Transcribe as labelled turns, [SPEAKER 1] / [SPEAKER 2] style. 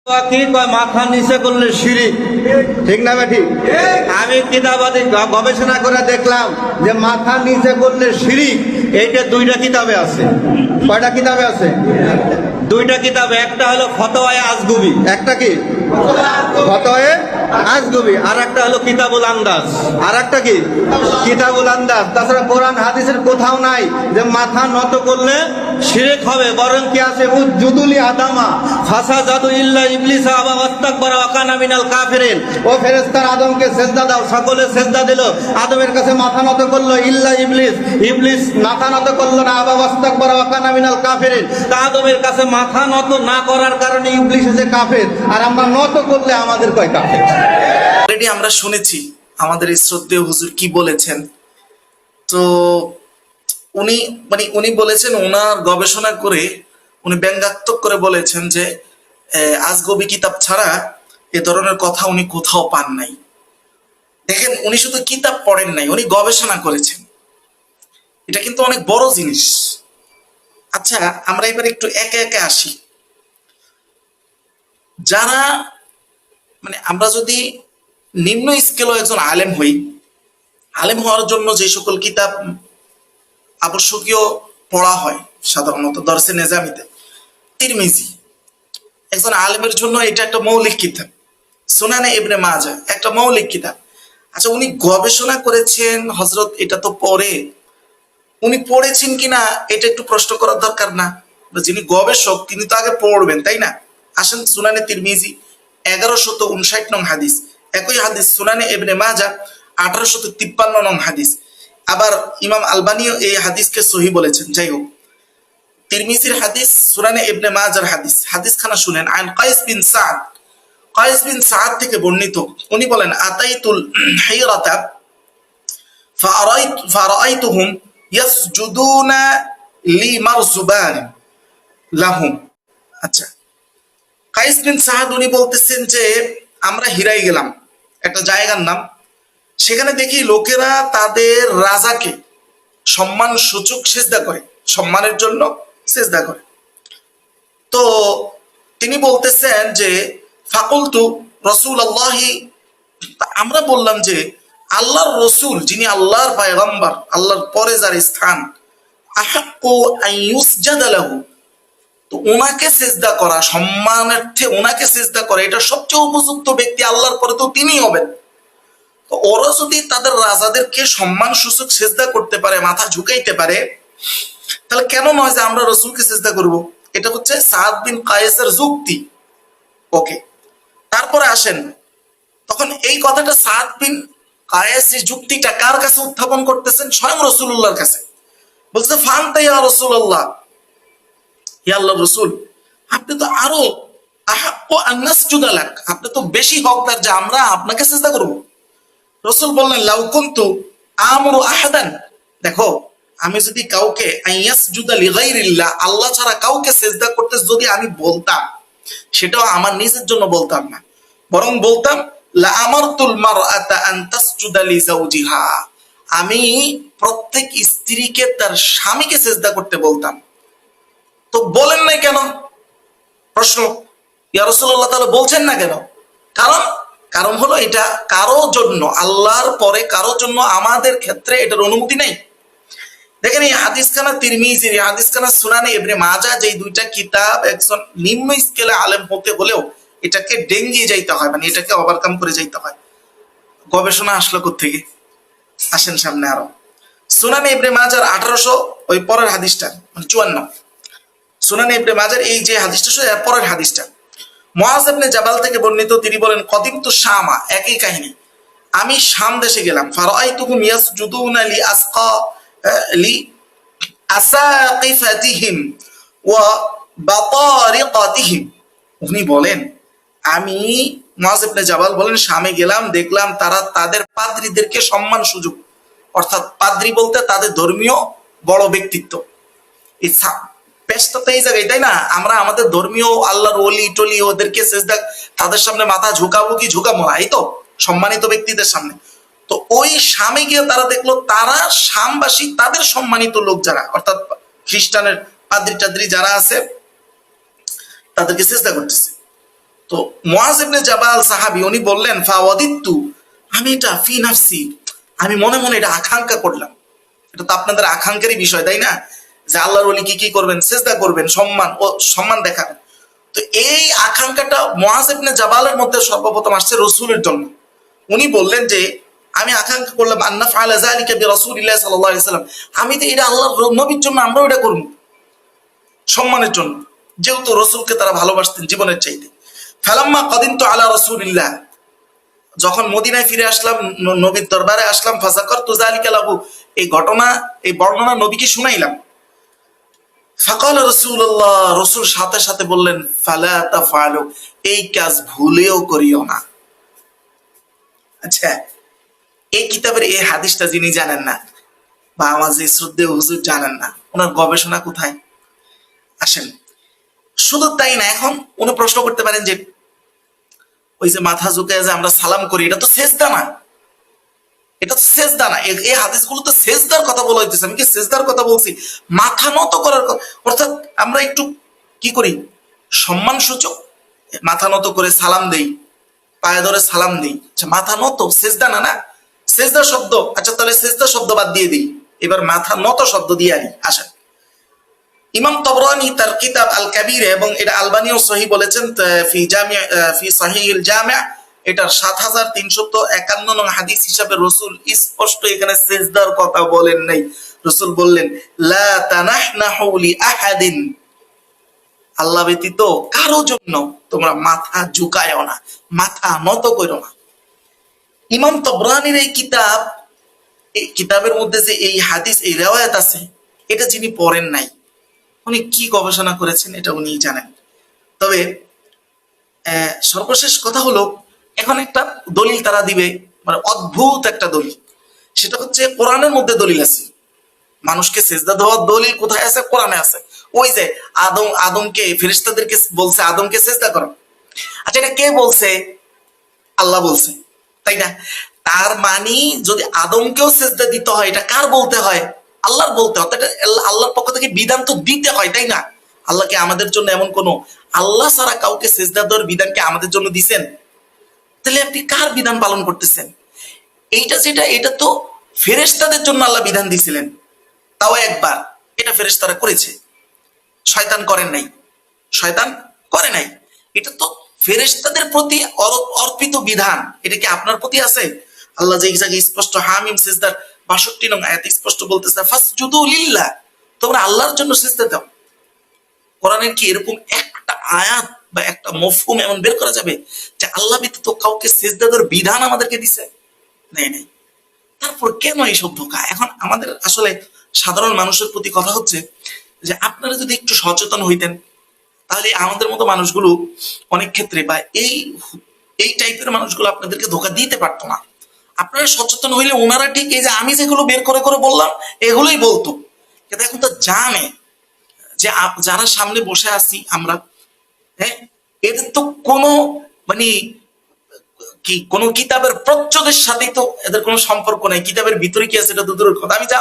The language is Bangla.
[SPEAKER 1] কি কয় মাথা নিচে করলে শিরিক, ঠিক না ভাই? ঠিক। আমি কিতাবাদি গবেষণা করে দেখলাম যে মাথা নিচে করলে শিরিক, এইটা দুইটা কিতাবে আছে। কয়টা কিতাবে আছে? দুইটা কিতাবে। একটা হলো ফতোয়ায়ে আজগুবি, একটা কি ফতোয়ায়ে আজগুবি, আর একটা হলো কিতাবুল আন্দাজ, আর একটা কি কিতাবুল আন্দাজ। তাছাড়া কোরআন হাদিসের কোথাও নাই যে মাথা নত করলে শিরক হবে। বরং কি আছে, উজুদুলি আদামা ফাসাজাদু ইল্লা ইবলিস আবা ওয়াস্তাকবারা ওয়া কানা মিনাল কাফিরিন। ও ফেরেশতারা আদমকে সিজদা দাও, সকলে সিজদা দিল, আদমের কাছে মাথা নত করলো ইল্লা ইবলিস, ইবলিস মাথা নত করলো না, আবা ওয়াস্তাকবারা ওয়া কানা মিনাল কাফিরিন। তা আদমের কাছে মাথা নত না করার কারণে ইবলিস হচ্ছে কাফের, আর আমরা নত করলে আমাদের কয় কাফের।
[SPEAKER 2] অলরেডি আমরা শুনেছি আমাদের এই শ্রদ্ধেয় হুজুর কি বলেছেন। তো উনি বলেছেন, ওনার গবেষণা করে উনি ব্যঙ্গাত্মক করে বলেছেন যে আজগবি কিতাব ছাড়া এ ধরনের কথা উনি কোথাও পান নাই। দেখেন, উনি শুধু কিতাব পড়েন নাই, উনি গবেষণা করেছেন। এটা কিন্তু অনেক বড় জিনিস। আচ্ছা, আমরা এবার একটু একে একে আসি। যারা আমরা যদি নিম্ন স্কেলও একজন আলেম হই, আলেম হওয়ার জন্য যে সকল কিতাব আবশ্যকীয় পড়া হয় সাধারণত দরসে নেজামিতে, তিরমিজি একজন আলেমের জন্য এটা একটা মৌলিক কিতাব। সুনানে ইবনে মাজাহ একটা মৌলিক কিতাব। আচ্ছা, উনি গবেষণা করেছেন হযরত, এটা তো পড়ে উনি পড়েছেন কিনা এটা একটু প্রশ্ন করার দরকার না? যিনি গবেষক তিনি তো আগে পড়বেন, তাই না? আসেন, সুনানে তিরমিজি 1159 নং হাদিস, একই হাদিস সুনানে ইবনে মাজাহ 1853 নং হাদিস। আবার ইমাম আলবানিও এই হাদিসকে সহি বলেছেন। যাই হোক, তিরমিজির হাদিস, সুনানে ইবনে মাজাহর হাদিস, হাদিস খানা শুনেন। আন কাইস বিন সাদ, কাইস বিন সাদ থেকে বর্ণিত, উনি বলেন, আতাইতুল হাইরাতা ফারাআইতুহুম ইয়াসজুদুনা লিমারজুবান লাহুম। আচ্ছা, কাইস বিন সাদ উনি বলতেছেন যে আমরা হিরাই গেলাম, একটা জায়গার নাম, সেখানে দেখি লোকেরা তাদের রাজাকে সম্মান সূচক সেজদা করে, সম্মানের জন্য সেজদা করে। তো তিনি বলতেছেন যে ফাকুলতু রাসূলুল্লাহি, আমরা বললাম যে আল্লাহর রসুল, যিনি আল্লাহর পয়গম্বর, আল্লাহর পরে যার স্থান, আহাক্কু আন ইউসজাদা লাহু, তো ওনাকে সেজদা করা, সম্মানার্থে ওনাকে সেজদা করা, এটা সবচেয়ে উপযুক্ত ব্যক্তি আল্লাহর পরে তো তিনিই হবেন। তো ওরা যদি তাদের রাজাদেরকে সম্মান সূচক সেজদা করতে পারে, মাথা ঝুঁকাইতে পারে, তাহলে কেন নয় যে আমরা রসুলকে সেজদা করব? এটা হচ্ছে সাদ বিন কায়েসের যুক্তি। ওকে, তারপরে আসেন, তখন এই কথাটা সাদ বিন কায়েস এই যুক্তিটা কার কাছে উত্থাপন করতেছেন? স্বয়ং রাসূলুল্লাহর কাছে। বলছে, ফান্তা ইয়া রাসূলুল্লাহ, ইয়া আল্লাহর রাসূল, আপনি তো আরো আহাক্কু আন নাসজুদা লাক, আপনি তো বেশি হকদার যে আমরা আপনাকে সেজদা করব। রাসূল বললেন, লাউ কুনতু আমরু আহাদান, দেখো, আমি যদি কাউকে আইয়াসজুদা লিগাইরিল্লাহ, আল্লাহ ছাড়া কাউকে সেজদা করতে যদি আমি বলতাম, সেটাও আমার নিজের জন্য বলতাম না, বরং বলতাম লা আমারতুল মারআতা আন তাসজুদা লিজাওজিহা, আমি প্রত্যেক স্ত্রীকে তার স্বামীকে সেজদা করতে বলতাম। তো বলেন নাই কেন? প্রশ্ন, ইয়া রাসূলুল্লাহ, তাহলে বলছেন না কেন? কারণ হলো এটা কারো জন্য, আল্লাহর পরে কারো জন্য আমাদের ক্ষেত্রে এটার অনুমতি নেই। দেখেন, এই হাদিসখানা তিরমিজির, এই হাদিসখানা সুনানে ইবনে মাজাহ, যে দুইটা কিতাব একজন নিম্ন স্কেলে আলেম হতে হলেও এটাকে ডেঙ্গিয়ে যাইতে হয়, এটাকে ওভারকাম করে যাইতে হয়। গবেষণা আসলো কোত্থেকে? আসেন সামনে আরো। সুনানে ইবনে মাজাহর 1800, ওই পরের হাদিসটা 54, সুনানে ইবনে মাজাহর এই যে হাদিসটা শুধু এর পরের হাদিসটা, মুআয ইবনে জাবাল থেকে বর্ণিত, তিনি বলেন, কদিমতু শামা, একই কাহিনী, আমি শাম দেশে গেলাম, ফারাআইতুহুম ইয়াসজুদুনা লি আসাকিফাতিহিম ওয়া বাতারিকাতিহিম। উনি বলেন, আমি, মুআয ইবনে জাবাল বলেন, শামে গেলাম, দেখলাম তারা তাদের পাদ্রীদেরকে সম্মান সুযোগ, অর্থাৎ পাদ্রী বলতে তাদের ধর্মীয় বড় ব্যক্তিত্ব, এই পেশটা তো এই জায়গায়, তাই না? আমরা আমাদের ধর্মীয় আল্লাহর ওলি টলি ওদেরকে সেজদা, তাদের সামনে মাথা ঝুঁকাবো কি ঝুঁকাবো না, এই তো সম্মানিত ব্যক্তিদের সামনে। তো ওই শামে গিয়ে তারা দেখলো তারা শামবাসী, তাদের সম্মানিত লোক যারা, অর্থাৎ খ্রিস্টানের পাদ্রী টাদ্রী যারা আছে, তাদেরকে সেজদা করতেছে। তো মুআজ ইবনে জাবাল সাহাবী উনি বললেন ফাওয়াদিতু, আমি এটা ফি নাফসি, আমি মনে মনে এটা আকাঙ্ক্ষা করলাম। এটা তো আপনাদের আকাঙ্ক্ষারই বিষয়, তাই না? যে আল্লাহর ওলি কি কি করবেন, সিজদা করবেন, সম্মান দেখাবেন। তো এই আকাঙ্ক্ষাটা মুআজ ইবনে জাবালের মধ্যে সর্বপ্রথম আসছে রাসূলের জন্য। উনি বললেন যে আমি আকাঙ্ক্ষা করলাম আন্না ফাআলা যালিকা বিরাসূলিল্লাহ সাল্লাল্লাহু আলাইহি ওয়াসাল্লাম, আমি তো এটা আল্লাহর নবীর জন্য আমরাও এটা করব, সম্মানের জন্য, যেহেতু রাসূলকে তারা ভালোবাসতেন জীবনের চাইতে। ফালাম্মা কাদিমতু আলা রাসূলিল্লাহ, যখন মদিনায় ফিরে আসলাম, নবীর দরবারে আসলাম, ফাযাকারতু যালিকা লাহু, এই ঘটনা, এই বর্ণনা নবীকে শুনাইলাম। ফাকাল রাসূলুল্লাহ, রাসূল সাথে সাথে বললেন ফালা তাফআলু, এই কাজ ভুলেও করিও না। আচ্ছা, এই কিতাবের এই হাদিসটা যিনি জানেন না, বা আমার যে শ্রদ্ধেয় হুজুর জানেন না, ওনার গবেষণা কোথায়? আসেন, শুধু তাই না, এখন উনি প্রশ্ন করতে পারেন যে ওই যে মাথা ঝুঁকে যে আমরা সালাম করি, এটা তো সেজদা না, এটা তো সেজদা না। এই হাদিসগুলো তো সেজদার কথা বলা হইতেছে, আমি কি সেজদার কথা বলছি? মাথা নত করার কথা, অর্থাৎ আমরা একটু কি করি, সম্মান সূচক মাথা নত করে সালাম দেই, পায়ে ধরে সালাম দেই। আচ্ছা, মাথা নত সেজদা না, না সেজদা শব্দ। আচ্ছা, তাহলে সেজদা শব্দ বাদ দিয়ে দিই, এবার মাথা নত শব্দ দিয়ে আনি। আসেন, ইমাম তবরানি তার কিতাব আল কাবীর, এবং এটা আলবানিও সহি বলেছেন ফি সহিহুল জামি', এটার ৭৩৫১ নং হাদিস হিসাবে রাসূল স্পষ্ট এখানে সিজদার কথা বলেন নাই। রাসূল বললেন লা তানাহনাহু লি আহাদিন, আল্লাহ ব্যতীত কারো জন্য তোমরা মাথা ঝুঁকায়ও না, মাথা নত করো না। ইমাম তবরানির এই কিতাব, এই কিতাবের মধ্যে যে এই হাদিস, এই রিওয়ায়াত আছে, এটা যিনি পড়েন নাই, উনি কি গবেষণা করেছেন এটা উনিই জানেন। তবে সর্বশেষ কথা হলো, এখন একটা দলিল তারা দিবে, মানে অদ্ভুত একটা দলিল, সেটা হচ্ছে কোরআনের মধ্যে দলিল আছে মানুষকে সেজদা দেওয়ার দলিল কোথায় আছে? কোরআনে আছে। ওই যে আদমকে, ফেরেশতাদেরকে বলছে আদমকে সেজদা করো। আচ্ছা, এটা কে বলছে? আল্লাহ বলছে, তাই না? তার মানে যদি আদমকেও সেজদা দিতে হয়, এটা কার বলতে হয়? আল্লাহর বলতে হয়। আল্লাহর পক্ষ থেকে বিধান তো দিতে হয়, তাই না? আল্লাহকে আমাদের জন্য এমন কোন, আল্লাহ ছাড়া কাউকে সেজদা দেওয়ার বিধানকে আমাদের জন্য দিছেন? তাহলে আপনি কার বিধান পালন করতেছেন? এইটা যেটা, এটা তো ফেরেশতাদের জন্য আল্লাহ বিধান দিছিলেন, তাও একবার, এটা ফেরেশতারা করেছে, শয়তান করেন নাই, শয়তান করে নাই। এটা তো ফেরেশতাদের প্রতি অর্পিত বিধান, এটা কি আপনার প্রতি আছে? আল্লাহ যে জায়গায় স্পষ্ট হামিম সিজদার ৬২ নং আয়াতে স্পষ্ট বলতেছে ফাসজুদু লিল্লাহ, তোমরা আল্লাহর জন্য সিজদা দাও। কোরআনের কি এরকম একটা আয়াত বা একটা মফহুম এমন বের করা যাবে যে আল্লাহ ব্যতীত কাউকে সিজদা দেওয়ার বিধান আমাদেরকে দিছে? নেই, নেই। তারপর কেন এইসব ধোঁকা? এখন আমাদের আসলে সাধারণ মানুষের প্রতি কথা হচ্ছে যে আপনারা যদি একটু সচেতন হইতেন, তাহলে আমাদের মতো মানুষগুলো অনেক ক্ষেত্রে, বা এই টাইপের মানুষগুলো আপনাদেরকে ধোঁকা দিতে পারতো না। আপনারা সচেতন হইলে ওনারা ঠিক এই যে আমি যেগুলো বের করে করে বললাম এগুলোই বলতো। কিন্তু এখন তো জানে যে যারা সামনে বসে আছি আমরা, হ্যাঁ, এদের তো কোনো, মানে কি, কোনো কিতাবের প্রচ্ছদের সাথেই তো এদের কোনো সম্পর্ক নাই। কিতাবের ভিতরে কি আছে এটা তো দূরের কথা। আমি যা